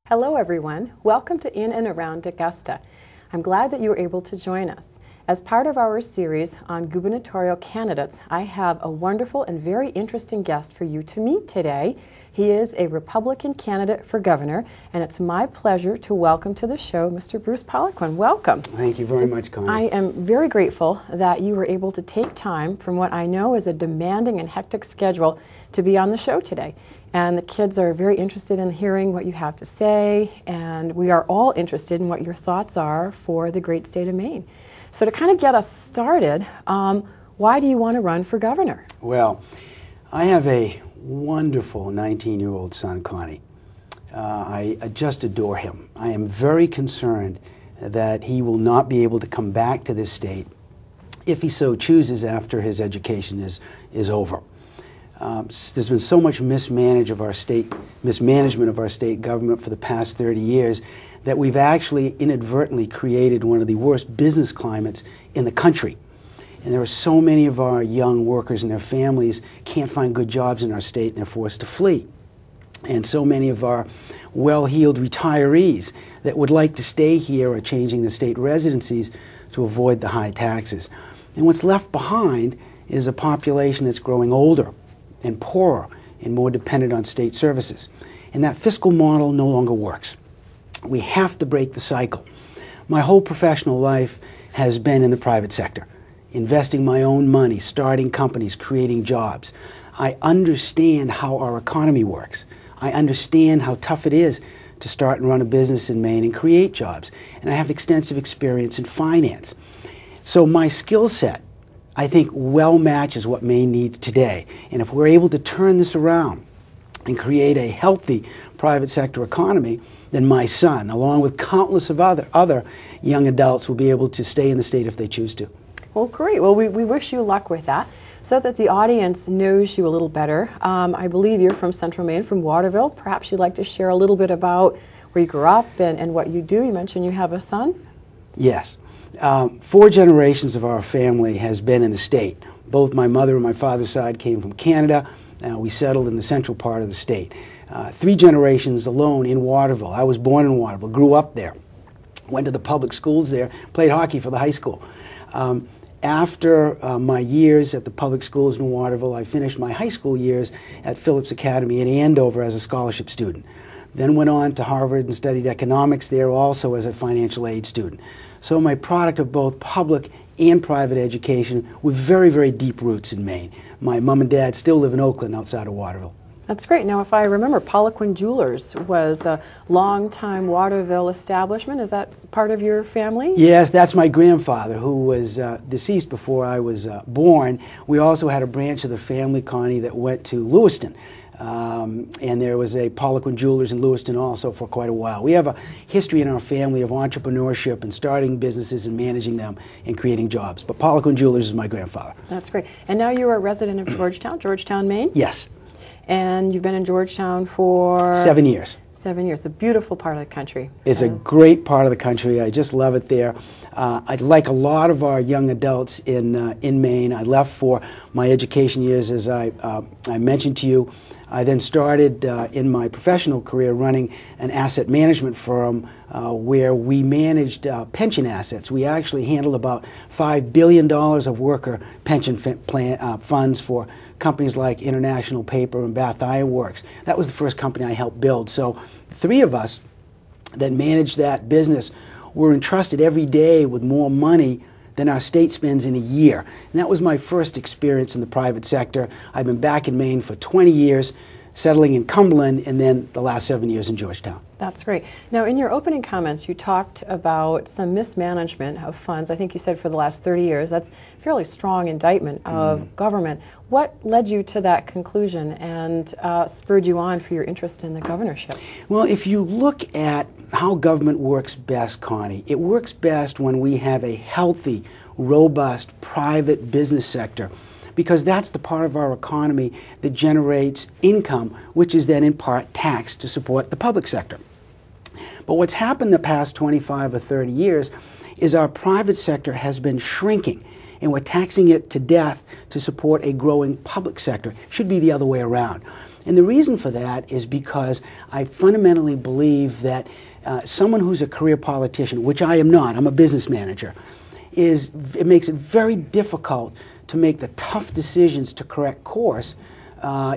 Hello everyone, welcome to In and Around Augusta. I'm glad that you were able to join us. As part of our series on gubernatorial candidates, I have a wonderful and very interesting guest for you to meet today. He is a Republican candidate for governor, and it's my pleasure to welcome to the show Mr. Bruce Poliquin. Welcome. Thank you very much, Connie. I am very grateful that you were able to take time from what I know is a demanding and hectic schedule to be on the show today. And the kids are very interested in hearing what you have to say, and we are all interested in what your thoughts are for the great state of Maine. So to kind of get us started, why do you want to run for governor? Well, I have a wonderful 19-year-old son, Connie. I just adore him. I am very concerned that he will not be able to come back to this state if he so chooses after his education is over. There's been so much mismanagement of our state government for the past 30 years that we've actually inadvertently created one of the worst business climates in the country. And there are so many of our young workers and their families can't find good jobs in our state and they're forced to flee. And so many of our well-heeled retirees that would like to stay here are changing the state residencies to avoid the high taxes. And what's left behind is a population that's growing older and poorer and more dependent on state services. And that fiscal model no longer works. We have to break the cycle. My whole professional life has been in the private sector, investing my own money, starting companies, creating jobs. I understand how our economy works. I understand how tough it is to start and run a business in Maine and create jobs. And I have extensive experience in finance. So my skill set, I think, well matches what Maine needs today. And if we're able to turn this around and create a healthy private sector economy, then my son, along with countless of other young adults, will be able to stay in the state if they choose to. Well, great. Well, we wish you luck with that. So that the audience knows you a little better, I believe you're from Central Maine, from Waterville. Perhaps you'd like to share a little bit about where you grew up and what you do. You mentioned you have a son? Yes. 4 generations of our family has been in the state. Both my mother and my father's side came from Canada. We settled in the central part of the state. 3 generations alone in Waterville. I was born in Waterville, grew up there, went to the public schools there, played hockey for the high school. After my years at the public schools in Waterville, I finished my high school years at Phillips Academy in Andover as a scholarship student. Then went on to Harvard and studied economics there also as a financial aid student. So I'm a product of both public and private education with very, very deep roots in Maine. My mom and dad still live in Oakland outside of Waterville. That's great. Now, if I remember, Poliquin Jewelers was a long-time Waterville establishment. Is that part of your family? Yes, that's my grandfather, who was deceased before I was born. We also had a branch of the family, Connie, that went to Lewiston. And there was a Poliquin Jewelers in Lewiston also for quite a while. We have a history in our family of entrepreneurship and starting businesses and managing them and creating jobs. But Poliquin Jewelers is my grandfather. That's great. And now you're a resident of Georgetown, Maine? Yes. And you've been in Georgetown for? 7 years. 7 years. A beautiful part of the country. It's a great part of the country. I just love it there. Like a lot of our young adults in Maine, I left for my education years, as I mentioned to you. I then started in my professional career running an asset management firm where we managed pension assets. We actually handled about $5 billion of worker pension funds for companies like International Paper and Bath Iron Works. That was the first company I helped build. So 3 of us that managed that business were entrusted every day with more money than our state spends in a year. And that was my first experience in the private sector. I've been back in Maine for 20 years, settling in Cumberland, and then the last 7 years in Georgetown. That's great. Now, in your opening comments, you talked about some mismanagement of funds. I think you said for the last 30 years. That's a fairly strong indictment of government. What led you to that conclusion and spurred you on for your interest in the governorship? Well, if you look at how government works best, Connie, it works best when we have a healthy, robust, private business sector, because that's the part of our economy that generates income, which is then in part taxed to support the public sector. But what's happened the past 25 or 30 years is our private sector has been shrinking, and we're taxing it to death to support a growing public sector. It should be the other way around. And the reason for that is because I fundamentally believe that someone who's a career politician, which I am not, I'm a business manager, it makes it very difficult to make the tough decisions to correct course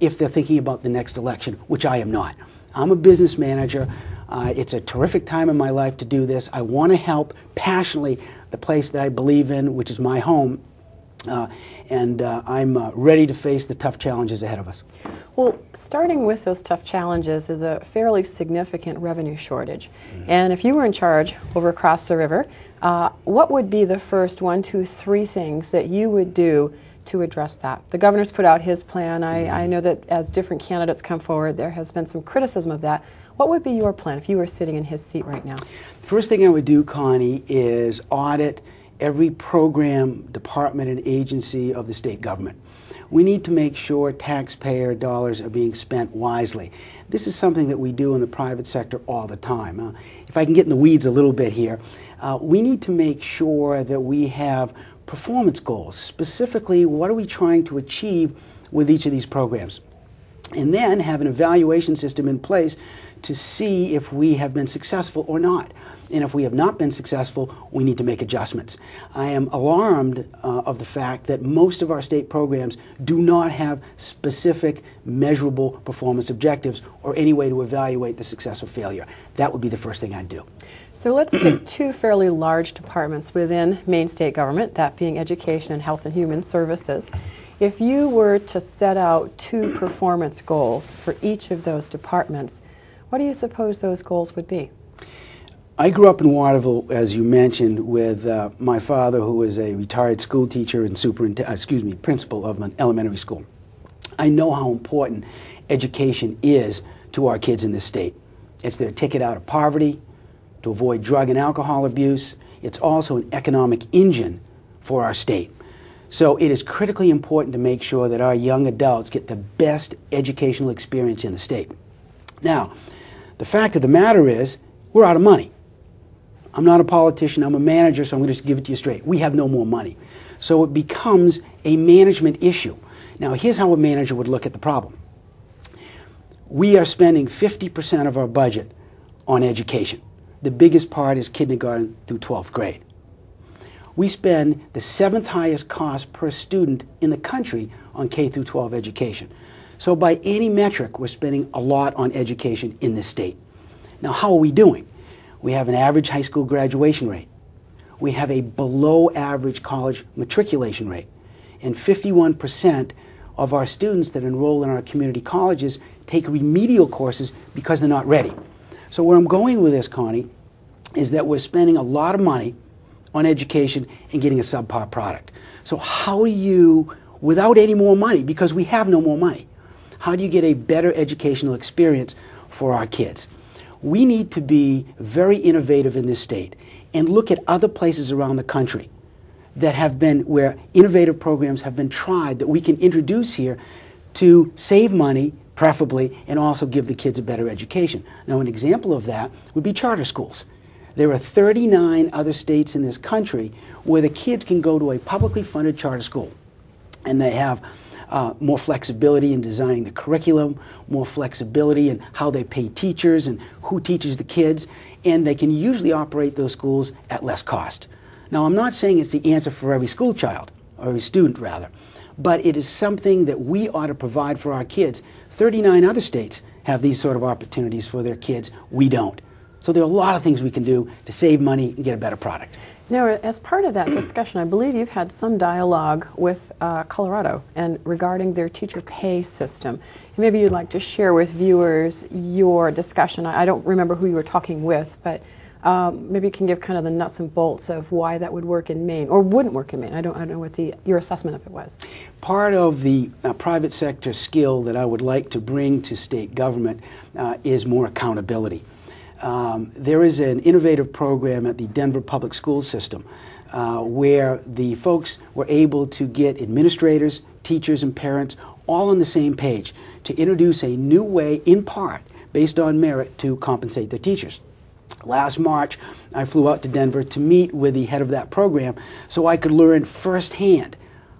if they're thinking about the next election, which I am not. I'm a business manager. It's a terrific time in my life to do this. I want to help passionately the place that I believe in, which is my home, and I'm ready to face the tough challenges ahead of us. Well, starting with those tough challenges is a fairly significant revenue shortage. And if you were in charge over across the river, what would be the first 1, 2, 3 things that you would do to address that? The governor's put out his plan. I know that as different candidates come forward, there has been some criticism of that. What would be your plan if you were sitting in his seat right now? First thing I would do, Connie, is audit every program, department, and agency of the state government. We need to make sure taxpayer dollars are being spent wisely. This is something that we do in the private sector all the time. If I can get in the weeds a little bit here, we need to make sure that we have performance goals. Specifically, what are we trying to achieve with each of these programs? And then have an evaluation system in place to see if we have been successful or not. And if we have not been successful, we need to make adjustments. I am alarmed of the fact that most of our state programs do not have specific, measurable performance objectives or any way to evaluate the success or failure. That would be the first thing I'd do. So let's pick 2 fairly large departments within Maine state government, that being Education and Health and Human Services. If you were to set out 2 performance goals for each of those departments, what do you suppose those goals would be? I grew up in Waterville, as you mentioned, with my father, who was a retired school teacher and principal of an elementary school. I know how important education is to our kids in this state. It's their ticket out of poverty, to avoid drug and alcohol abuse. It's also an economic engine for our state. So it is critically important to make sure that our young adults get the best educational experience in the state. Now, the fact of the matter is, we're out of money. I'm not a politician, I'm a manager, so I'm going to just give it to you straight. We have no more money. So it becomes a management issue. Now, here's how a manager would look at the problem. We are spending 50% of our budget on education. The biggest part is kindergarten through 12th grade. We spend the 7th highest cost per student in the country on K through 12 education. So by any metric, we're spending a lot on education in this state. Now, how are we doing? We have an average high school graduation rate. We have a below average college matriculation rate. And 51% of our students that enroll in our community colleges take remedial courses because they're not ready. So where I'm going with this, Connie, is that we're spending a lot of money on education and getting a subpar product. So how do you, without any more money, because we have no more money, how do you get a better educational experience for our kids? We need to be very innovative in this state and look at other places around the country that have been, where innovative programs have been tried that we can introduce here to save money, preferably, and also give the kids a better education. Now, an example of that would be charter schools. There are 39 other states in this country where the kids can go to a publicly funded charter school, and they have more flexibility in designing the curriculum, more flexibility in how they pay teachers and who teaches the kids, and they can usually operate those schools at less cost. Now, I'm not saying it's the answer for every school child, or every student rather, but it is something that we ought to provide for our kids. 39 other states have these sort of opportunities for their kids. We don't. So there are a lot of things we can do to save money and get a better product. Now, as part of that discussion, I believe you've had some dialogue with Colorado and regarding their teacher pay system. Maybe you'd like to share with viewers your discussion. I don't remember who you were talking with, but maybe you can give kind of the nuts and bolts of why that would work in Maine, or wouldn't work in Maine. I don't know what your assessment of it was. Part of the private sector skill that I would like to bring to state government is more accountability. There is an innovative program at the Denver Public School System where the folks were able to get administrators, teachers, and parents all on the same page to introduce a new way, in part, based on merit, to compensate their teachers. Last March, I flew out to Denver to meet with the head of that program so I could learn firsthand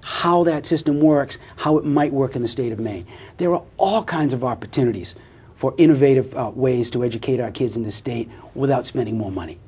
how that system works, how it might work in the state of Maine. There are all kinds of opportunities for innovative ways to educate our kids in the state without spending more money.